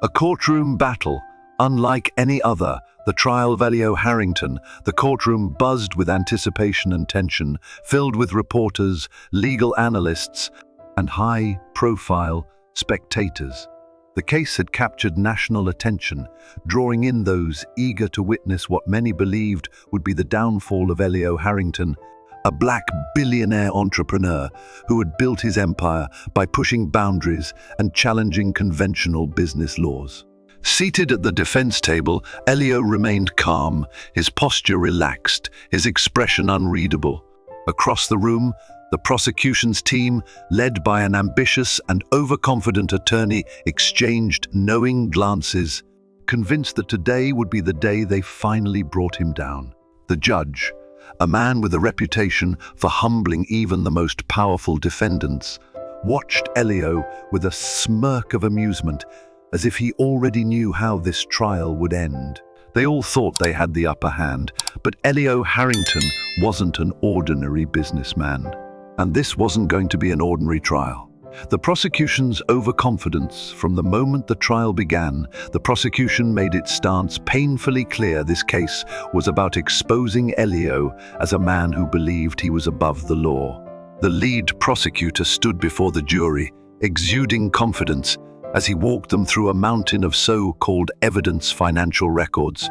A courtroom battle, unlike any other. The trial of Elio Harrington, the courtroom buzzed with anticipation and tension, filled with reporters, legal analysts, and high-profile spectators. The case had captured national attention, drawing in those eager to witness what many believed would be the downfall of Elio Harrington, a black billionaire entrepreneur who had built his empire by pushing boundaries and challenging conventional business laws. Seated at the defense table, Elio remained calm, his posture relaxed, his expression unreadable. Across the room, the prosecution's team, led by an ambitious and overconfident attorney, exchanged knowing glances, convinced that today would be the day they finally brought him down. The judge, a man with a reputation for humbling even the most powerful defendants, watched Elio with a smirk of amusement, as if he already knew how this trial would end. They all thought they had the upper hand, but Elio Harrington wasn't an ordinary businessman. And this wasn't going to be an ordinary trial. The prosecution's overconfidence from the moment the trial began, the prosecution made its stance painfully clear. This case was about exposing Elio as a man who believed he was above the law. The lead prosecutor stood before the jury, exuding confidence, as he walked them through a mountain of so-called evidence, financial records,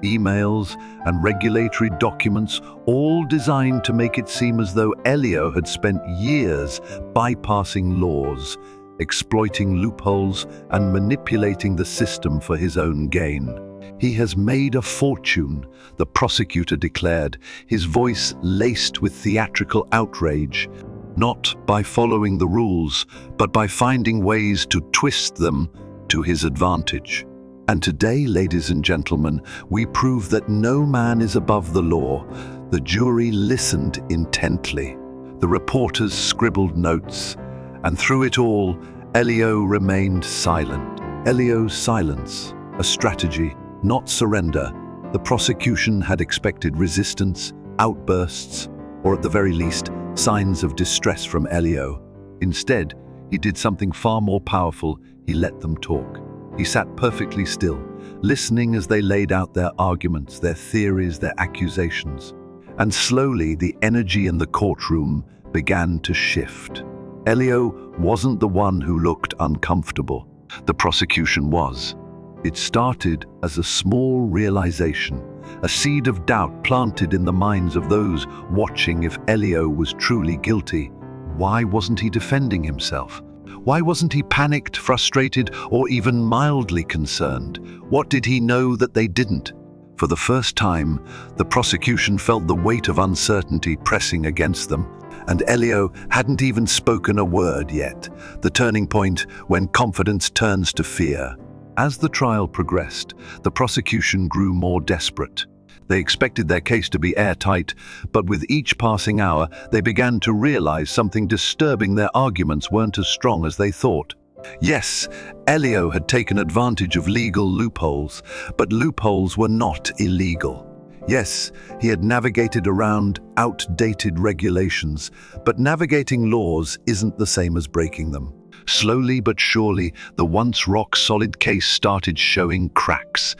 emails, and regulatory documents, all designed to make it seem as though Elio had spent years bypassing laws, exploiting loopholes, and manipulating the system for his own gain. He has made a fortune, the prosecutor declared, his voice laced with theatrical outrage, not by following the rules, but by finding ways to twist them to his advantage. And today, ladies and gentlemen, we prove that no man is above the law. The jury listened intently. The reporters scribbled notes, and through it all, Elio remained silent. Elio's silence, a strategy, not surrender. The prosecution had expected resistance, outbursts, or at the very least, signs of distress from Elio. Instead, he did something far more powerful. He let them talk. He sat perfectly still, listening as they laid out their arguments, their theories, their accusations. And slowly, the energy in the courtroom began to shift. Elio wasn't the one who looked uncomfortable. The prosecution was. It started as a small realization, a seed of doubt planted in the minds of those watching. If Elio was truly guilty, why wasn't he defending himself? Why wasn't he panicked, frustrated, or even mildly concerned? What did he know that they didn't? For the first time, the prosecution felt the weight of uncertainty pressing against them, and Elio hadn't even spoken a word yet, the turning point when confidence turns to fear. As the trial progressed, the prosecution grew more desperate. They expected their case to be airtight, but with each passing hour, they began to realize something disturbing. Their arguments weren't as strong as they thought. Yes, Elio had taken advantage of legal loopholes, but loopholes were not illegal. Yes, he had navigated around outdated regulations, but navigating laws isn't the same as breaking them. Slowly but surely, the once rock-solid case started showing cracks.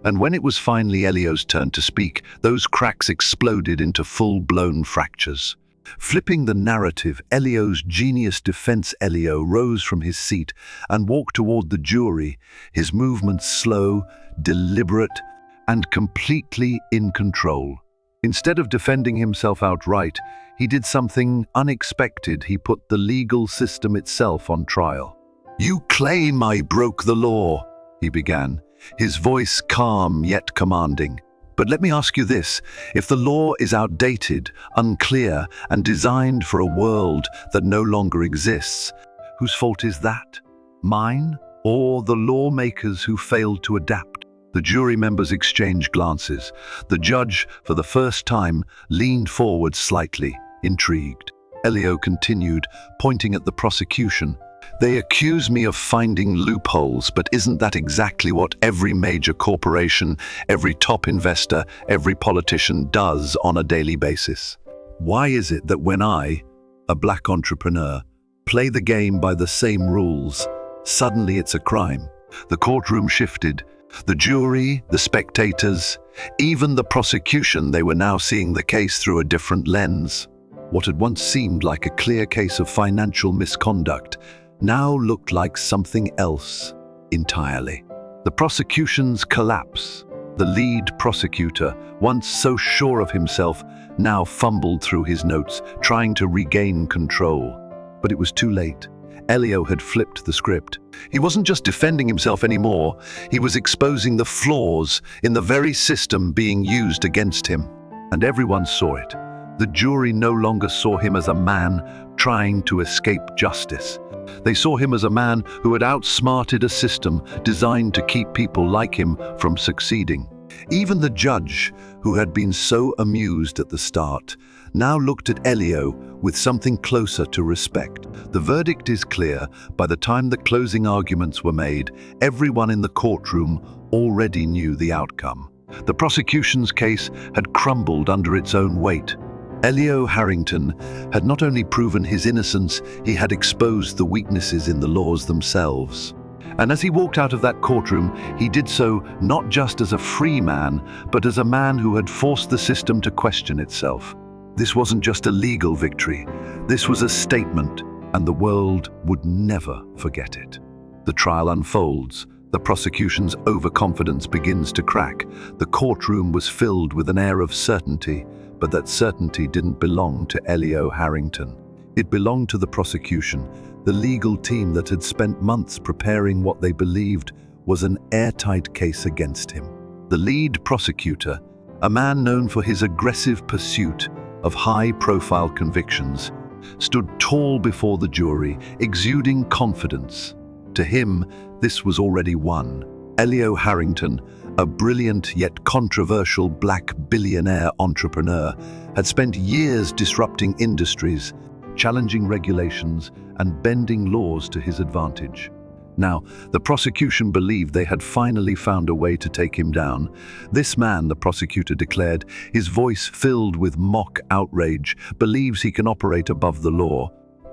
And when it was finally Elio's turn to speak, those cracks exploded into full-blown fractures. Flipping the narrative, Elio's genius defense. Elio rose from his seat and walked toward the jury, his movements slow, deliberate, and completely in control. Instead of defending himself outright, he did something unexpected. He put the legal system itself on trial. "You claim I broke the law," he began, his voice calm yet commanding. "But let me ask you this. If the law is outdated, unclear, and designed for a world that no longer exists, whose fault is that? Mine, or the lawmakers who failed to adapt?" The jury members exchanged glances. The judge, for the first time, leaned forward slightly, intrigued. Elio continued, pointing at the prosecution. "They accuse me of finding loopholes, but isn't that exactly what every major corporation, every top investor, every politician does on a daily basis? Why is it that when I, a black entrepreneur, play the game by the same rules, suddenly it's a crime? The courtroom shifted. The jury, the spectators, even the prosecution, they were now seeing the case through a different lens. What had once seemed like a clear case of financial misconduct now looked like something else entirely. The prosecution's collapse. The lead prosecutor, once so sure of himself, now fumbled through his notes, trying to regain control. But it was too late. Elio had flipped the script. He wasn't just defending himself anymore, he was exposing the flaws in the very system being used against him. And everyone saw it. The jury no longer saw him as a man trying to escape justice. They saw him as a man who had outsmarted a system designed to keep people like him from succeeding. Even the judge, who had been so amused at the start, now looked at Elio with something closer to respect. The verdict is clear. By the time the closing arguments were made, everyone in the courtroom already knew the outcome. The prosecution's case had crumbled under its own weight. Elio Harrington had not only proven his innocence, he had exposed the weaknesses in the laws themselves. And as he walked out of that courtroom, he did so not just as a free man, but as a man who had forced the system to question itself. This wasn't just a legal victory. This was a statement, and the world would never forget it. The trial unfolds. The prosecution's overconfidence begins to crack. The courtroom was filled with an air of certainty, but that certainty didn't belong to Elio Harrington. It belonged to the prosecution, the legal team that had spent months preparing what they believed was an airtight case against him. The lead prosecutor, a man known for his aggressive pursuit of high-profile convictions, stood tall before the jury, exuding confidence. To him, this was already won. Elio Harrington, a brilliant yet controversial black billionaire entrepreneur, had spent years disrupting industries, challenging regulations, and bending laws to his advantage. Now, the prosecution believed they had finally found a way to take him down. This man, the prosecutor declared, his voice filled with mock outrage, believes he can operate above the law.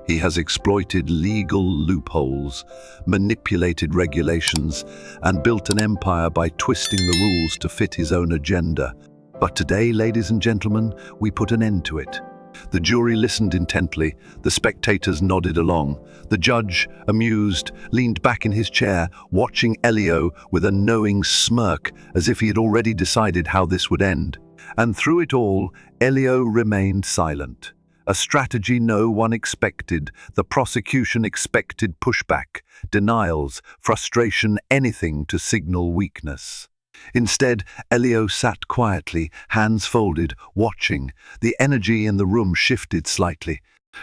He has exploited legal loopholes, manipulated regulations, and built an empire by twisting the rules to fit his own agenda. But today, ladies and gentlemen, we put an end to it. The jury listened intently. The spectators nodded along. The judge, amused, leaned back in his chair, watching Elio with a knowing smirk, as if he had already decided how this would end. And through it all, Elio remained silent. A strategy no one expected. The prosecution expected pushback, denials, frustration, anything to signal weakness. Instead, Elio sat quietly, hands folded, watching. The energy in the room shifted slightly.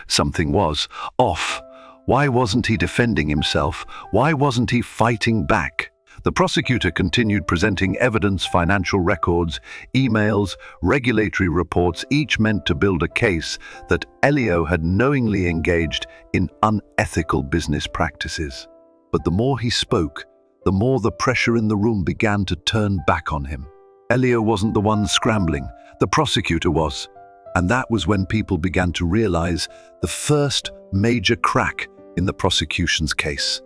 Something was off. Why wasn't he defending himself? Why wasn't he fighting back? The prosecutor continued presenting evidence, financial records, emails, regulatory reports, each meant to build a case that Elio had knowingly engaged in unethical business practices. But the more he spoke, the more the pressure in the room began to turn back on him. Elio wasn't the one scrambling, the prosecutor was. And that was when people began to realize the first major crack in the prosecution's case.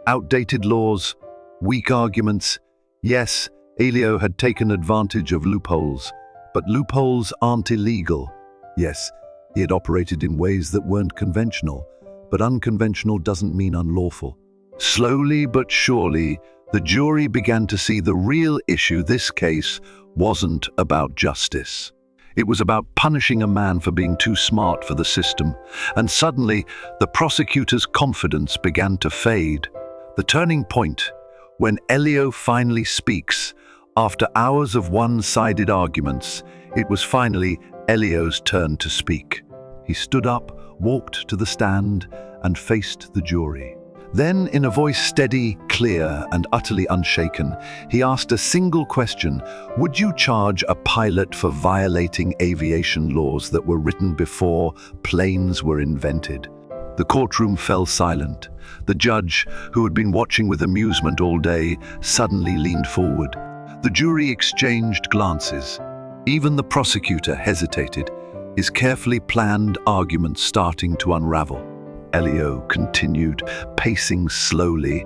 Outdated laws, weak arguments. Yes, Elio had taken advantage of loopholes, but loopholes aren't illegal. Yes, he had operated in ways that weren't conventional, but unconventional doesn't mean unlawful. Slowly but surely, the jury began to see the real issue. This case wasn't about justice. It was about punishing a man for being too smart for the system. And suddenly, the prosecutor's confidence began to fade. The turning point, when Elio finally speaks, after hours of one-sided arguments, it was finally Elio's turn to speak. He stood up, walked to the stand, and faced the jury. Then, in a voice steady, clear, and utterly unshaken, he asked a single question: would you charge a pilot for violating aviation laws that were written before planes were invented? The courtroom fell silent. The judge, who had been watching with amusement all day, suddenly leaned forward. The jury exchanged glances. Even the prosecutor hesitated, his carefully planned argument starting to unravel. Elio continued, pacing slowly.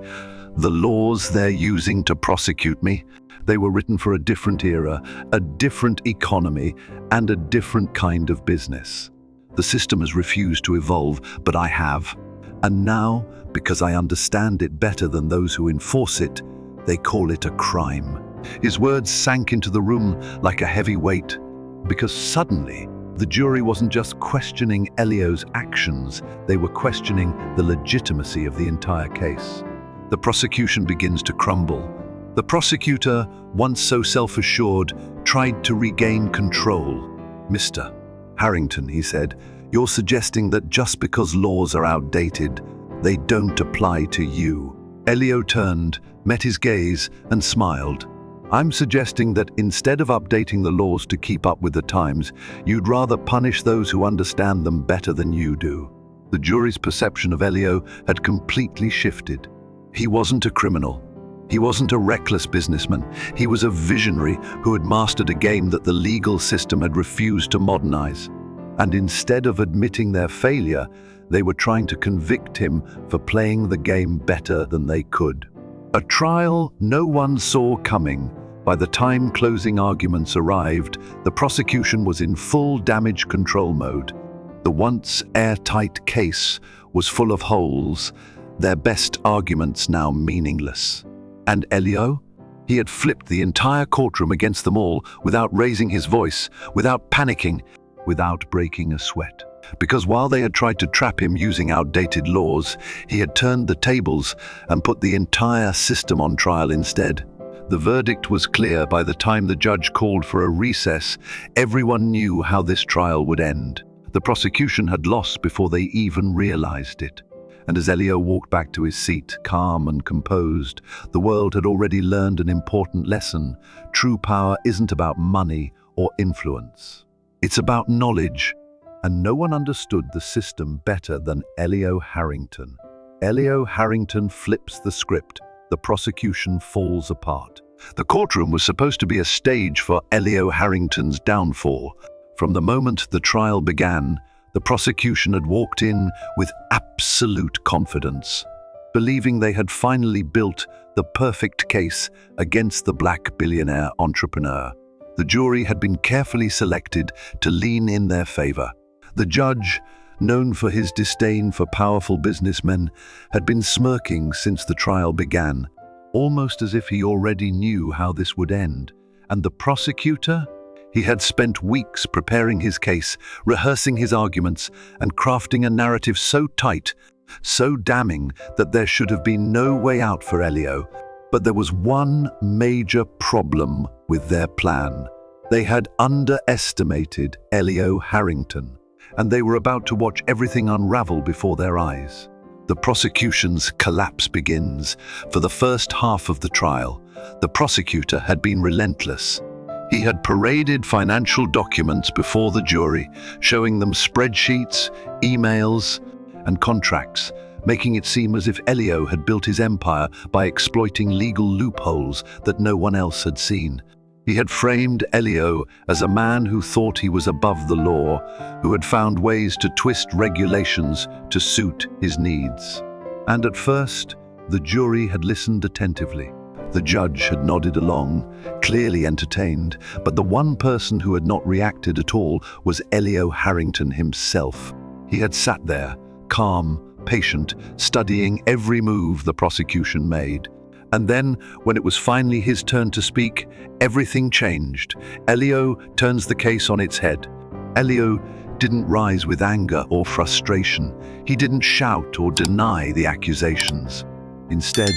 The laws they're using to prosecute me, they were written for a different era, a different economy, and a different kind of business. The system has refused to evolve, but I have. And now, because I understand it better than those who enforce it, they call it a crime. His words sank into the room like a heavy weight, because suddenly, the jury wasn't just questioning Elio's actions, they were questioning the legitimacy of the entire case. The prosecution begins to crumble. The prosecutor, once so self-assured, tried to regain control. "Mr. Harrington," he said, "you're suggesting that just because laws are outdated, they don't apply to you." Elio turned, met his gaze, and smiled. "I'm suggesting that instead of updating the laws to keep up with the times, you'd rather punish those who understand them better than you do." The jury's perception of Elio had completely shifted. He wasn't a criminal. He wasn't a reckless businessman. He was a visionary who had mastered a game that the legal system had refused to modernize. And instead of admitting their failure, they were trying to convict him for playing the game better than they could. A trial no one saw coming. By the time closing arguments arrived, the prosecution was in full damage control mode. The once airtight case was full of holes, their best arguments now meaningless. And Elio? He had flipped the entire courtroom against them all without raising his voice, without panicking, without breaking a sweat. Because while they had tried to trap him using outdated laws, he had turned the tables and put the entire system on trial instead. The verdict was clear by the time the judge called for a recess. Everyone knew how this trial would end. The prosecution had lost before they even realized it. And as Elio walked back to his seat, calm and composed, the world had already learned an important lesson. True power isn't about money or influence. It's about knowledge. And no one understood the system better than Elio Harrington. Elio Harrington flips the script. The prosecution falls apart. The courtroom was supposed to be a stage for Elio Harrington's downfall. From the moment the trial began, the prosecution had walked in with absolute confidence, believing they had finally built the perfect case against the black billionaire entrepreneur. The jury had been carefully selected to lean in their favor. The judge, known for his disdain for powerful businessmen, had been smirking since the trial began, almost as if he already knew how this would end. And the prosecutor? He had spent weeks preparing his case, rehearsing his arguments, and crafting a narrative so tight, so damning, that there should have been no way out for Elio. But there was one major problem with their plan. They had underestimated Elio Harrington, and they were about to watch everything unravel before their eyes. The prosecution's collapse begins. For the first half of the trial, the prosecutor had been relentless. He had paraded financial documents before the jury, showing them spreadsheets, emails, and contracts, making it seem as if Elio had built his empire by exploiting legal loopholes that no one else had seen. He had framed Elio as a man who thought he was above the law, who had found ways to twist regulations to suit his needs. And at first, the jury had listened attentively. The judge had nodded along, clearly entertained, but the one person who had not reacted at all was Elio Harrington himself. He had sat there, calm, patient, studying every move the prosecution made. And then, when it was finally his turn to speak, everything changed. Elio turns the case on its head. Elio didn't rise with anger or frustration. He didn't shout or deny the accusations. Instead,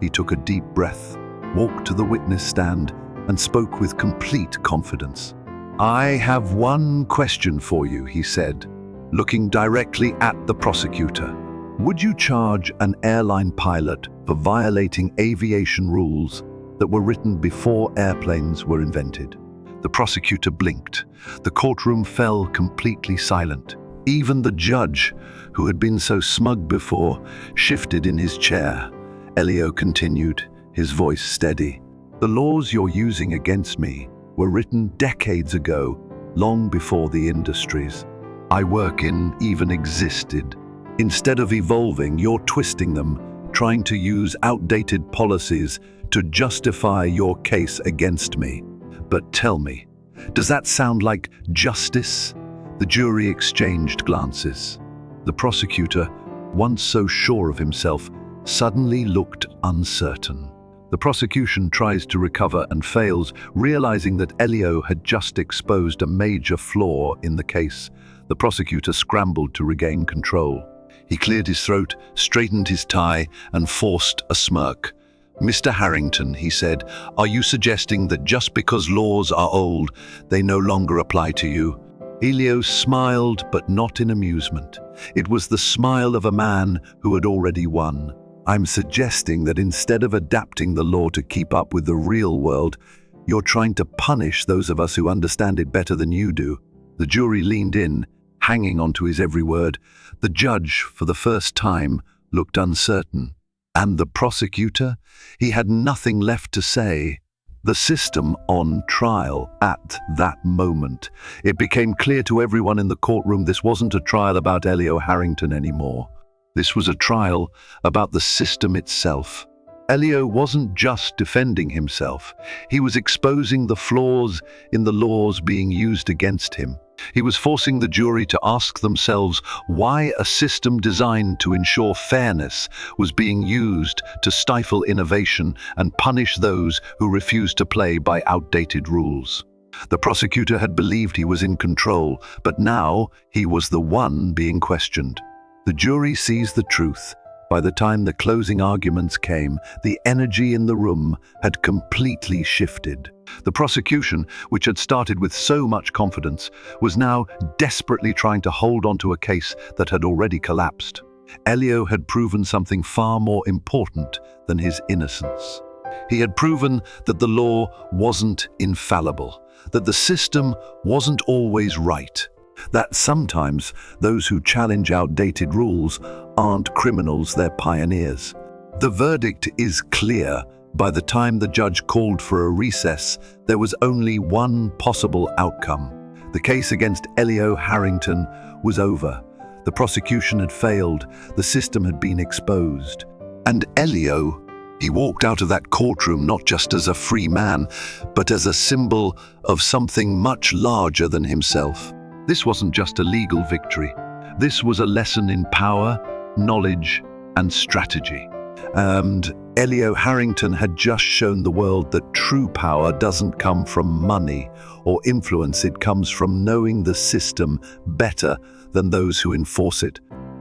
he took a deep breath, walked to the witness stand, and spoke with complete confidence. "I have one question for you," he said, looking directly at the prosecutor. "Would you charge an airline pilot for violating aviation rules that were written before airplanes were invented?" The prosecutor blinked. The courtroom fell completely silent. Even the judge, who had been so smug before, shifted in his chair. Elio continued, his voice steady. "The laws you're using against me were written decades ago, long before the industries I work in even existed. Instead of evolving, you're twisting them, trying to use outdated policies to justify your case against me. But tell me, does that sound like justice?" The jury exchanged glances. The prosecutor, once so sure of himself, suddenly looked uncertain. The prosecution tries to recover and fails, realizing that Elio had just exposed a major flaw in the case. The prosecutor scrambled to regain control. He cleared his throat, straightened his tie, and forced a smirk. "Mr. Harrington," he said, "are you suggesting that just because laws are old, they no longer apply to you?" Elio smiled, but not in amusement. It was the smile of a man who had already won. "I'm suggesting that instead of adapting the law to keep up with the real world, you're trying to punish those of us who understand it better than you do." The jury leaned in, hanging onto his every word. The judge, for the first time, looked uncertain. And the prosecutor? He had nothing left to say. The system on trial at that moment. It became clear to everyone in the courtroom this wasn't a trial about Elio Harrington anymore. This was a trial about the system itself. Elio wasn't just defending himself. He was exposing the flaws in the laws being used against him. He was forcing the jury to ask themselves why a system designed to ensure fairness was being used to stifle innovation and punish those who refused to play by outdated rules. The prosecutor had believed he was in control, but now he was the one being questioned. The jury sees the truth. By the time the closing arguments came, the energy in the room had completely shifted. The prosecution, which had started with so much confidence, was now desperately trying to hold onto a case that had already collapsed. Elio had proven something far more important than his innocence. He had proven that the law wasn't infallible, that the system wasn't always right, that sometimes those who challenge outdated rules aren't criminals, they're pioneers. The verdict is clear. By the time the judge called for a recess, there was only one possible outcome. The case against Elio Harrington was over. The prosecution had failed. The system had been exposed. And Elio, he walked out of that courtroom not just as a free man, but as a symbol of something much larger than himself. This wasn't just a legal victory. This was a lesson in power, knowledge, and strategy. And Elio Harrington had just shown the world that true power doesn't come from money or influence. It comes from knowing the system better than those who enforce it.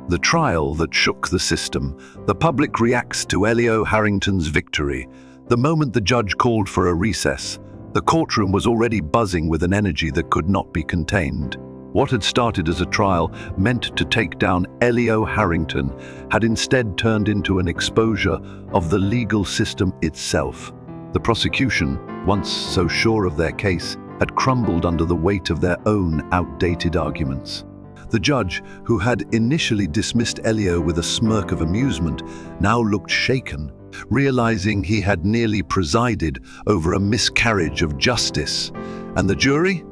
The trial that shook the system. The public reacts to Elio Harrington's victory. The moment the judge called for a recess, the courtroom was already buzzing with an energy that could not be contained. What had started as a trial meant to take down Elio Harrington had instead turned into an exposure of the legal system itself. The prosecution, once so sure of their case, had crumbled under the weight of their own outdated arguments. The judge, who had initially dismissed Elio with a smirk of amusement, now looked shaken, realizing he had nearly presided over a miscarriage of justice. And the jury?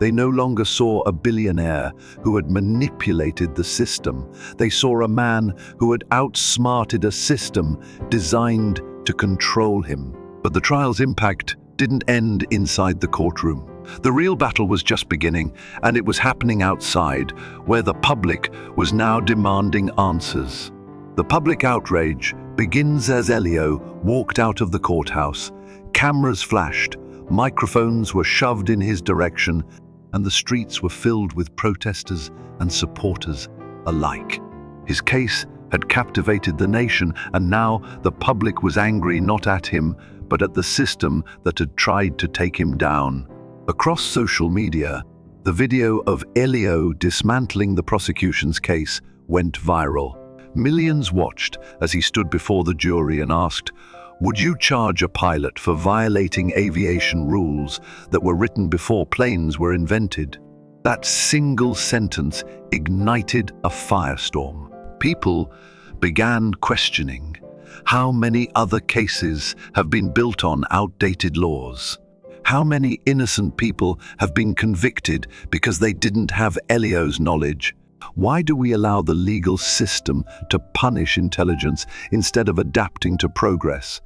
They no longer saw a billionaire who had manipulated the system. They saw a man who had outsmarted a system designed to control him. But the trial's impact didn't end inside the courtroom. The real battle was just beginning, and it was happening outside, where the public was now demanding answers. The public outrage begins as Elio walked out of the courthouse. Cameras flashed, microphones were shoved in his direction, and the streets were filled with protesters and supporters alike. His case had captivated the nation, and now the public was angry not at him, but at the system that had tried to take him down. Across social media, the video of Elio dismantling the prosecution's case went viral. Millions watched as he stood before the jury and asked, "Would you charge a pilot for violating aviation rules that were written before planes were invented?" That single sentence ignited a firestorm. People began questioning, how many other cases have been built on outdated laws? How many innocent people have been convicted because they didn't have Elio's knowledge? Why do we allow the legal system to punish intelligence instead of adapting to progress?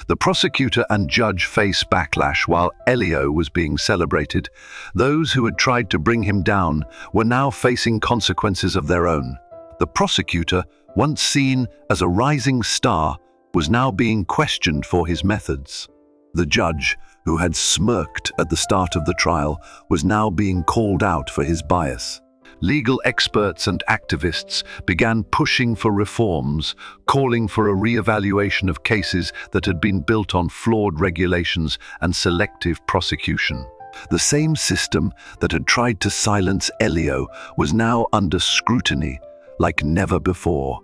The prosecutor and judge face backlash while Elio was being celebrated. Those who had tried to bring him down were now facing consequences of their own. The prosecutor, once seen as a rising star, was now being questioned for his methods. The judge, who had smirked at the start of the trial, was now being called out for his bias. Legal experts and activists began pushing for reforms, calling for a re-evaluation of cases that had been built on flawed regulations and selective prosecution. The same system that had tried to silence Elio was now under scrutiny like never before,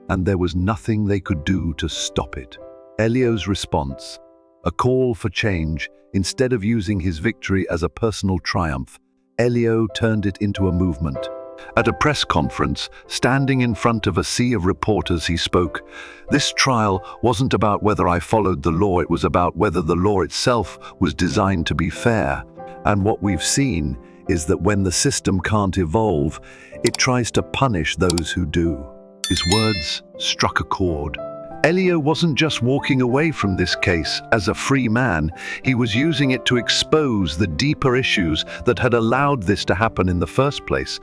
and there was nothing they could do to stop it. Elio's response, a call for change, instead of using his victory as a personal triumph, Elio turned it into a movement. At a press conference, standing in front of a sea of reporters, he spoke, "This trial wasn't about whether I followed the law, it was about whether the law itself was designed to be fair. And what we've seen is that when the system can't evolve, it tries to punish those who do." His words struck a chord. Elio wasn't just walking away from this case as a free man, he was using it to expose the deeper issues that had allowed this to happen in the first place.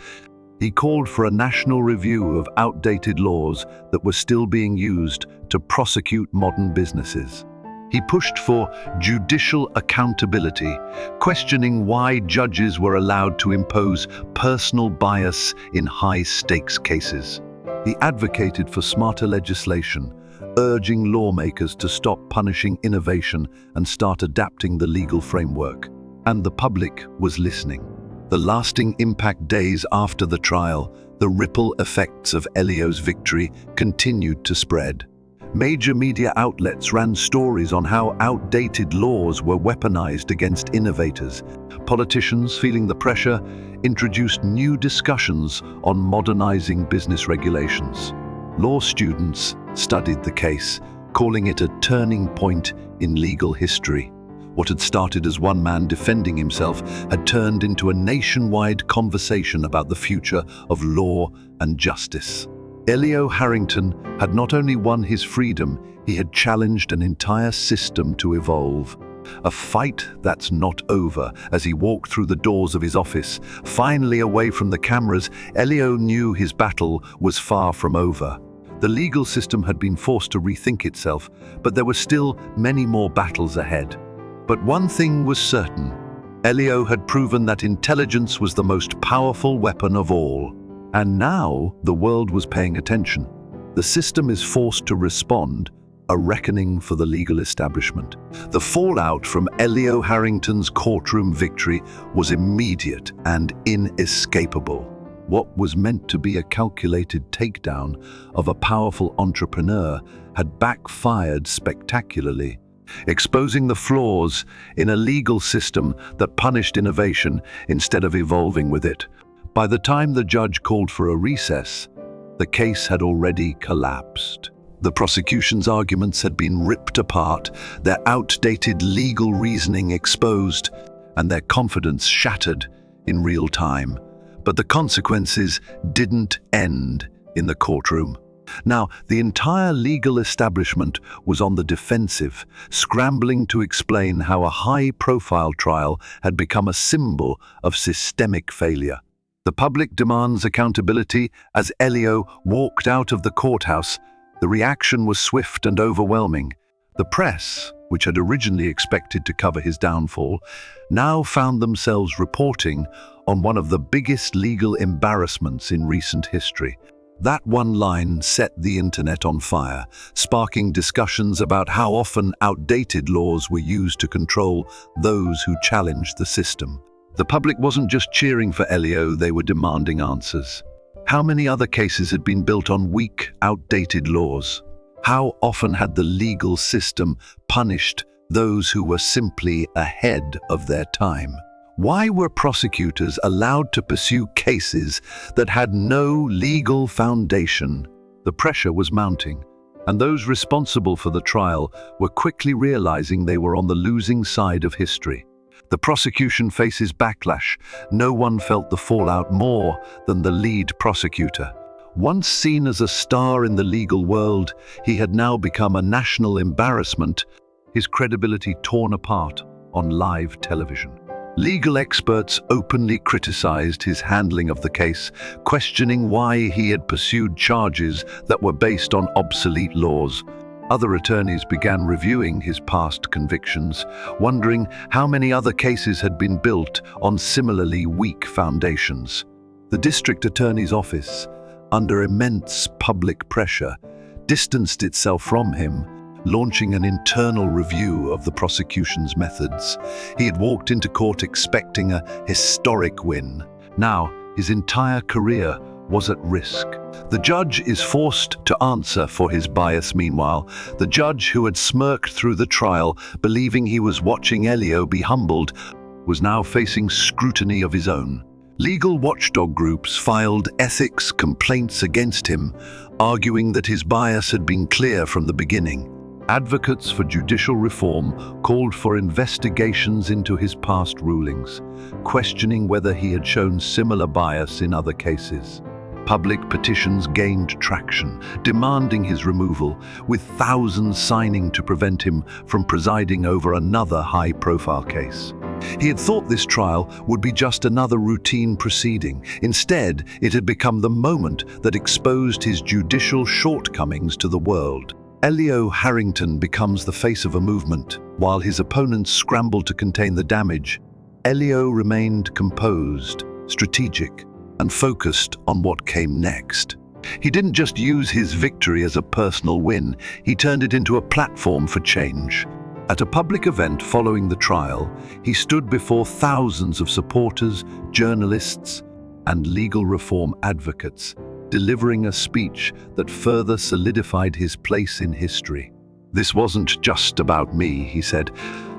He called for a national review of outdated laws that were still being used to prosecute modern businesses. He pushed for judicial accountability, questioning why judges were allowed to impose personal bias in high-stakes cases. He advocated for smarter legislation, urging lawmakers to stop punishing innovation and start adapting the legal framework. And the public was listening. The lasting impact days after the trial, the ripple effects of Elio's victory continued to spread. Major media outlets ran stories on how outdated laws were weaponized against innovators. Politicians, feeling the pressure, introduced new discussions on modernizing business regulations. Law students studied the case, calling it a turning point in legal history. What had started as one man defending himself had turned into a nationwide conversation about the future of law and justice. Elio Harrington had not only won his freedom, he had challenged an entire system to evolve. A fight that's not over. As he walked through the doors of his office, finally away from the cameras, Elio knew his battle was far from over. The legal system had been forced to rethink itself, but there were still many more battles ahead. But one thing was certain. Elio had proven that intelligence was the most powerful weapon of all. And now the world was paying attention. The system is forced to respond, a reckoning for the legal establishment. The fallout from Elio Harrington's courtroom victory was immediate and inescapable. What was meant to be a calculated takedown of a powerful entrepreneur had backfired spectacularly, exposing the flaws in a legal system that punished innovation instead of evolving with it. By the time the judge called for a recess, the case had already collapsed. The prosecution's arguments had been ripped apart, their outdated legal reasoning exposed, and their confidence shattered in real time. But the consequences didn't end in the courtroom. Now, the entire legal establishment was on the defensive, scrambling to explain how a high-profile trial had become a symbol of systemic failure. The public demands accountability. As Elio walked out of the courthouse, the reaction was swift and overwhelming. The press, which had originally expected to cover his downfall, now found themselves reporting on one of the biggest legal embarrassments in recent history. That one line set the internet on fire, sparking discussions about how often outdated laws were used to control those who challenged the system. The public wasn't just cheering for Elio, they were demanding answers. How many other cases had been built on weak, outdated laws? How often had the legal system punished those who were simply ahead of their time? Why were prosecutors allowed to pursue cases that had no legal foundation? The pressure was mounting, and those responsible for the trial were quickly realizing they were on the losing side of history. The prosecution faces backlash. No one felt the fallout more than the lead prosecutor. Once seen as a star in the legal world, he had now become a national embarrassment, his credibility torn apart on live television. Legal experts openly criticized his handling of the case, questioning why he had pursued charges that were based on obsolete laws. Other attorneys began reviewing his past convictions, wondering how many other cases had been built on similarly weak foundations. The district attorney's office, under immense public pressure, distanced itself from him, launching an internal review of the prosecution's methods. He had walked into court expecting a historic win. Now, his entire career was at risk. The judge is forced to answer for his bias. Meanwhile, the judge who had smirked through the trial, believing he was watching Elio be humbled, was now facing scrutiny of his own. Legal watchdog groups filed ethics complaints against him, arguing that his bias had been clear from the beginning. Advocates for judicial reform called for investigations into his past rulings, questioning whether he had shown similar bias in other cases. Public petitions gained traction, demanding his removal, with thousands signing to prevent him from presiding over another high-profile case. He had thought this trial would be just another routine proceeding. Instead, it had become the moment that exposed his judicial shortcomings to the world. Elio Harrington becomes the face of a movement. While his opponents scrambled to contain the damage, Elio remained composed, strategic, and focused on what came next. He didn't just use his victory as a personal win, he turned it into a platform for change. At a public event following the trial, he stood before thousands of supporters, journalists, and legal reform advocates, delivering a speech that further solidified his place in history. "This wasn't just about me," he said.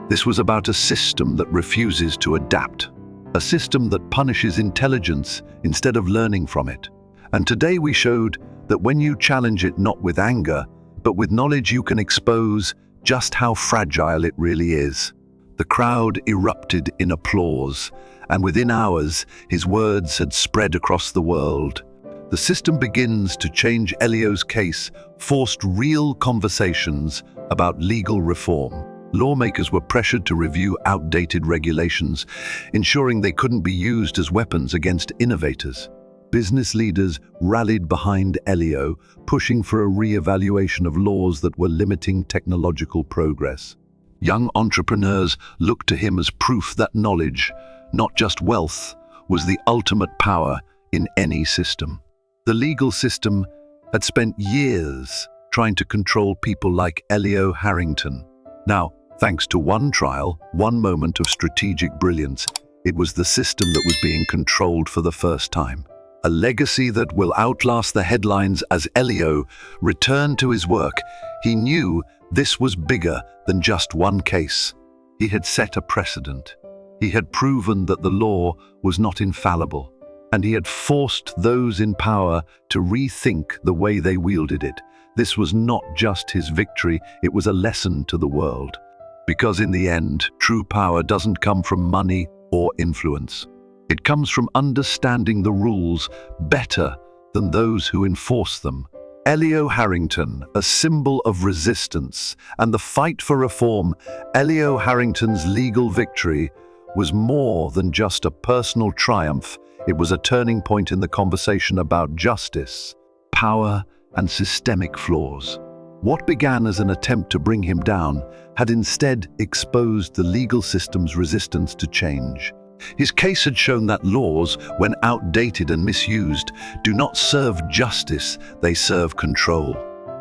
"This was about a system that refuses to adapt. A system that punishes intelligence instead of learning from it. And today we showed that when you challenge it not with anger, but with knowledge, you can expose just how fragile it really is." The crowd erupted in applause, and within hours, his words had spread across the world. The system begins to change. Elio's case forced real conversations about legal reform. Lawmakers were pressured to review outdated regulations, ensuring they couldn't be used as weapons against innovators. Business leaders rallied behind Elio, pushing for a re-evaluation of laws that were limiting technological progress. Young entrepreneurs looked to him as proof that knowledge, not just wealth, was the ultimate power in any system. The legal system had spent years trying to control people like Elio Harrington. Now, thanks to one trial, one moment of strategic brilliance, it was the system that was being controlled for the first time. A legacy that will outlast the headlines. As Elio returned to his work, he knew this was bigger than just one case. He had set a precedent. He had proven that the law was not infallible, and he had forced those in power to rethink the way they wielded it. This was not just his victory, it was a lesson to the world. Because in the end, true power doesn't come from money or influence. It comes from understanding the rules better than those who enforce them. Elio Harrington, a symbol of resistance and the fight for reform. Elio Harrington's legal victory was more than just a personal triumph. It was a turning point in the conversation about justice, power, and systemic flaws. What began as an attempt to bring him down had instead exposed the legal system's resistance to change. His case had shown that laws, when outdated and misused, do not serve justice, they serve control.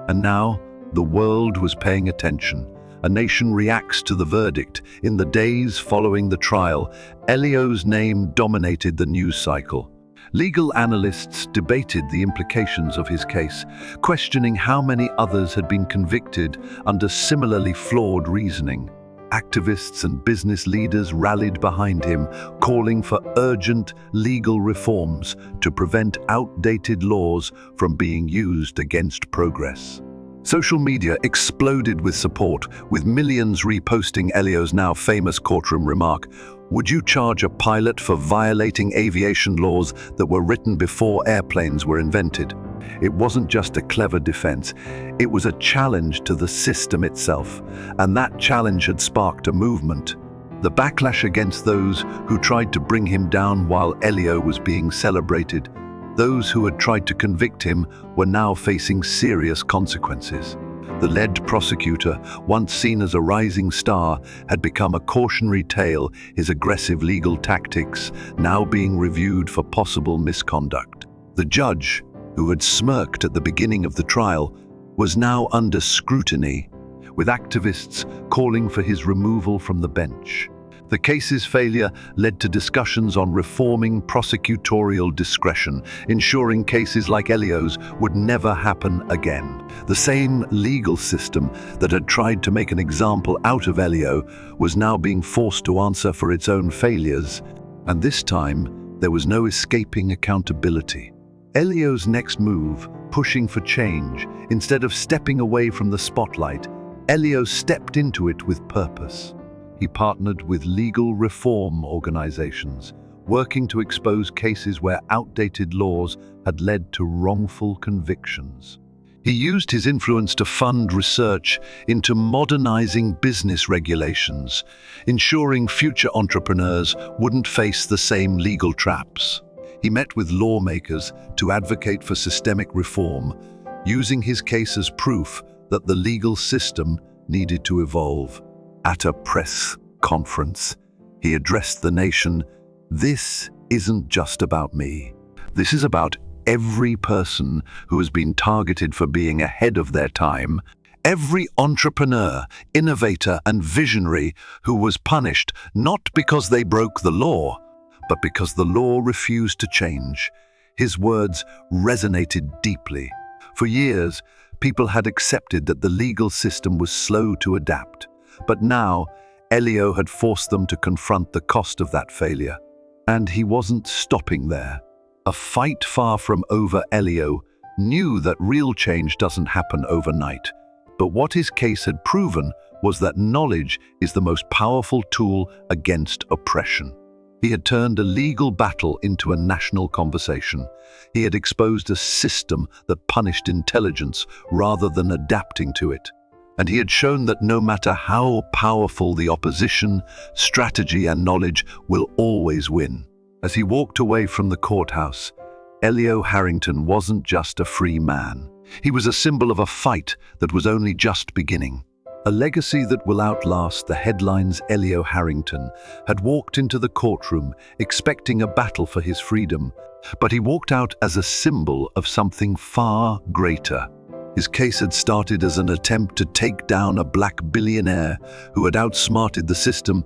And now, the world was paying attention. A nation reacts to the verdict. In the days following the trial, Elio's name dominated the news cycle. Legal analysts debated the implications of his case, questioning how many others had been convicted under similarly flawed reasoning. Activists and business leaders rallied behind him, calling for urgent legal reforms to prevent outdated laws from being used against progress. Social media exploded with support, with millions reposting Elio's now famous courtroom remark, "Would you charge a pilot for violating aviation laws that were written before airplanes were invented?" It wasn't just a clever defense, it was a challenge to the system itself, and that challenge had sparked a movement. The backlash against those who tried to bring him down while Elio was being celebrated, those who had tried to convict him, were now facing serious consequences. The lead prosecutor, once seen as a rising star, had become a cautionary tale, his aggressive legal tactics now being reviewed for possible misconduct. The judge, who had smirked at the beginning of the trial, was now under scrutiny, with activists calling for his removal from the bench. The case's failure led to discussions on reforming prosecutorial discretion, ensuring cases like Elio's would never happen again. The same legal system that had tried to make an example out of Elio was now being forced to answer for its own failures, and this time there was no escaping accountability. Elio's next move, pushing for change, instead of stepping away from the spotlight, Elio stepped into it with purpose. He partnered with legal reform organizations, working to expose cases where outdated laws had led to wrongful convictions. He used his influence to fund research into modernizing business regulations, ensuring future entrepreneurs wouldn't face the same legal traps. He met with lawmakers to advocate for systemic reform, using his case as proof that the legal system needed to evolve. At a press conference, he addressed the nation, "This isn't just about me. This is about every person who has been targeted for being ahead of their time, every entrepreneur, innovator, and visionary who was punished not because they broke the law, but because the law refused to change." His words resonated deeply. For years, people had accepted that the legal system was slow to adapt. But now, Elio had forced them to confront the cost of that failure. And he wasn't stopping there. A fight far from over, Elio knew that real change doesn't happen overnight. But what his case had proven was that knowledge is the most powerful tool against oppression. He had turned a legal battle into a national conversation. He had exposed a system that punished intelligence rather than adapting to it. And he had shown that no matter how powerful the opposition, strategy and knowledge will always win. As he walked away from the courthouse, Elio Harrington wasn't just a free man. He was a symbol of a fight that was only just beginning. A legacy that will outlast the headlines. Elio Harrington had walked into the courtroom expecting a battle for his freedom, but he walked out as a symbol of something far greater. His case had started as an attempt to take down a black billionaire who had outsmarted the system,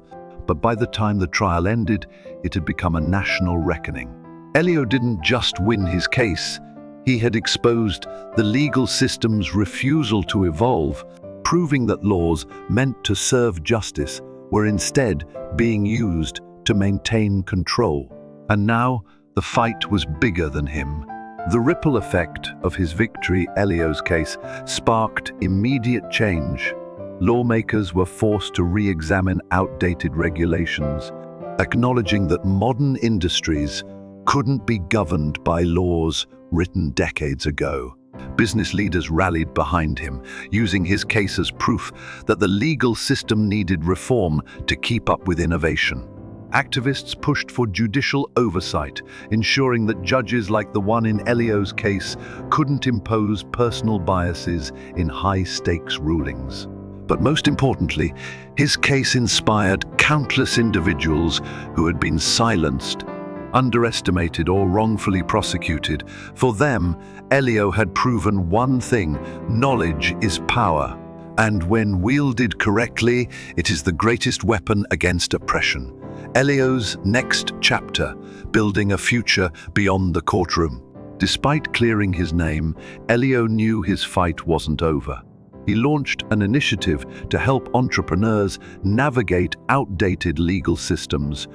but by the time the trial ended, it had become a national reckoning. Elio didn't just win his case, he had exposed the legal system's refusal to evolve, proving that laws meant to serve justice were instead being used to maintain control. And now, the fight was bigger than him. The ripple effect of his victory, Elio's case, sparked immediate change. Lawmakers were forced to re-examine outdated regulations, acknowledging that modern industries couldn't be governed by laws written decades ago. Business leaders rallied behind him, using his case as proof that the legal system needed reform to keep up with innovation. Activists pushed for judicial oversight, ensuring that judges like the one in Elio's case couldn't impose personal biases in high-stakes rulings. But most importantly, his case inspired countless individuals who had been silenced, underestimated, or wrongfully prosecuted. For them, Elio had proven one thing: knowledge is power. And when wielded correctly, it is the greatest weapon against oppression. Elio's next chapter, building a future beyond the courtroom. Despite clearing his name, Elio knew his fight wasn't over. He launched an initiative to help entrepreneurs navigate outdated legal systems,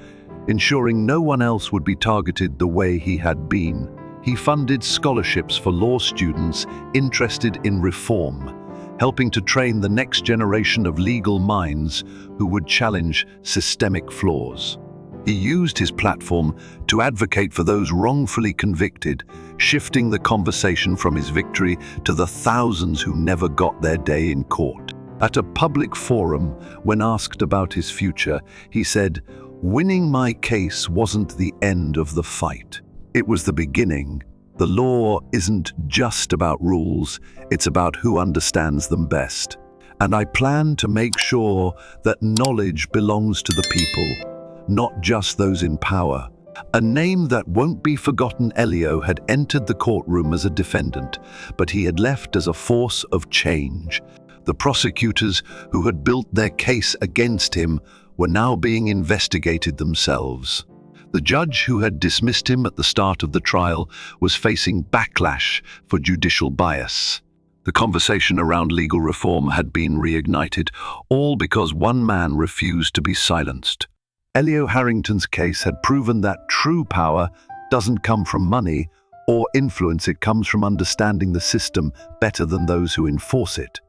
ensuring no one else would be targeted the way he had been. He funded scholarships for law students interested in reform, helping to train the next generation of legal minds who would challenge systemic flaws. He used his platform to advocate for those wrongfully convicted, shifting the conversation from his victory to the thousands who never got their day in court. At a public forum, when asked about his future, he said, "Winning my case wasn't the end of the fight. It was the beginning. The law isn't just about rules, it's about who understands them best. And I plan to make sure that knowledge belongs to the people, not just those in power." A name that won't be forgotten, Elio had entered the courtroom as a defendant, but he had left as a force of change. The prosecutors who had built their case against him were now being investigated themselves. The judge who had dismissed him at the start of the trial was facing backlash for judicial bias. The conversation around legal reform had been reignited, all because one man refused to be silenced. Elio Harrington's case had proven that true power doesn't come from money or influence, it comes from understanding the system better than those who enforce it.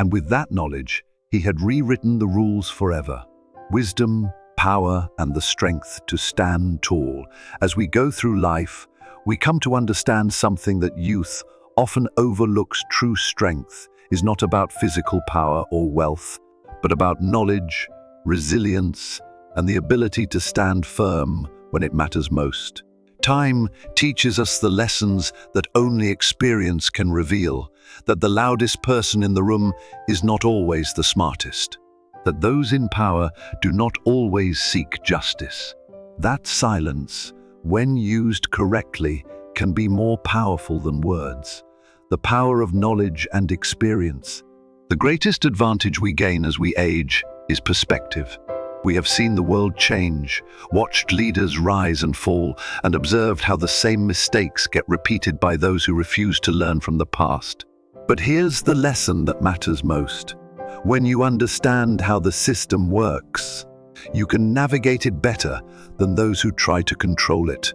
And with that knowledge, he had rewritten the rules forever. Wisdom, power, and the strength to stand tall. As we go through life, we come to understand something that youth often overlooks. True strength is not about physical power or wealth, but about knowledge, resilience, and the ability to stand firm when it matters most. Time teaches us the lessons that only experience can reveal, that the loudest person in the room is not always the smartest, that those in power do not always seek justice. That silence, when used correctly, can be more powerful than words. The power of knowledge and experience. The greatest advantage we gain as we age is perspective. We have seen the world change, watched leaders rise and fall, and observed how the same mistakes get repeated by those who refuse to learn from the past. But here's the lesson that matters most. When you understand how the system works, you can navigate it better than those who try to control it.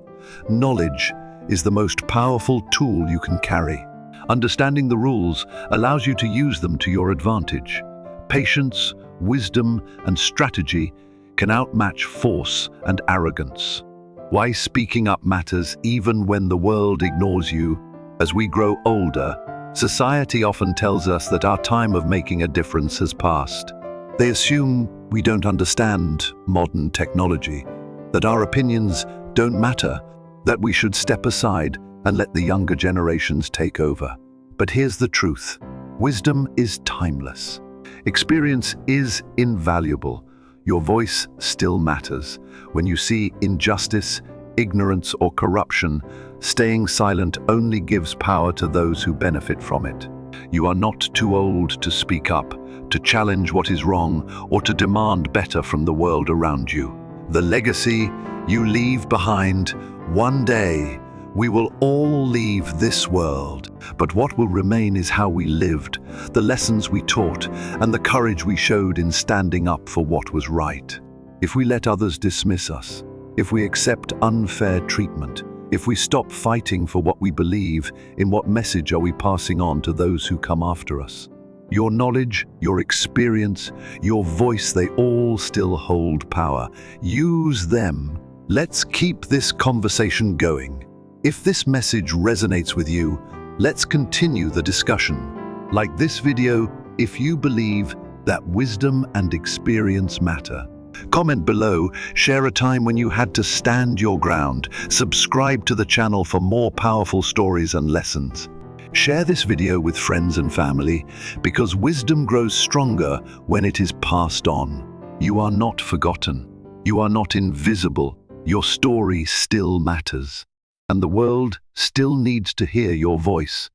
Knowledge is the most powerful tool you can carry. Understanding the rules allows you to use them to your advantage. Patience, wisdom, and strategy can outmatch force and arrogance. Why speaking up matters even when the world ignores you. As we grow older, society often tells us that our time of making a difference has passed. They assume we don't understand modern technology, that our opinions don't matter, that we should step aside and let the younger generations take over. But here's the truth. Wisdom is timeless. Experience is invaluable. Your voice still matters. When you see injustice, ignorance, or corruption, staying silent only gives power to those who benefit from it. You are not too old to speak up, to challenge what is wrong, or to demand better from the world around you. The legacy you leave behind, one day, we will all leave this world, but what will remain is how we lived, the lessons we taught, and the courage we showed in standing up for what was right. If we let others dismiss us, if we accept unfair treatment, if we stop fighting for what we believe, in what message are we passing on to those who come after us? Your knowledge, your experience, your voice, they all still hold power. Use them. Let's keep this conversation going. If this message resonates with you, let's continue the discussion. Like this video if you believe that wisdom and experience matter. Comment below, share a time when you had to stand your ground. Subscribe to the channel for more powerful stories and lessons. Share this video with friends and family, because wisdom grows stronger when it is passed on. You are not forgotten. You are not invisible. Your story still matters. And the world still needs to hear your voice.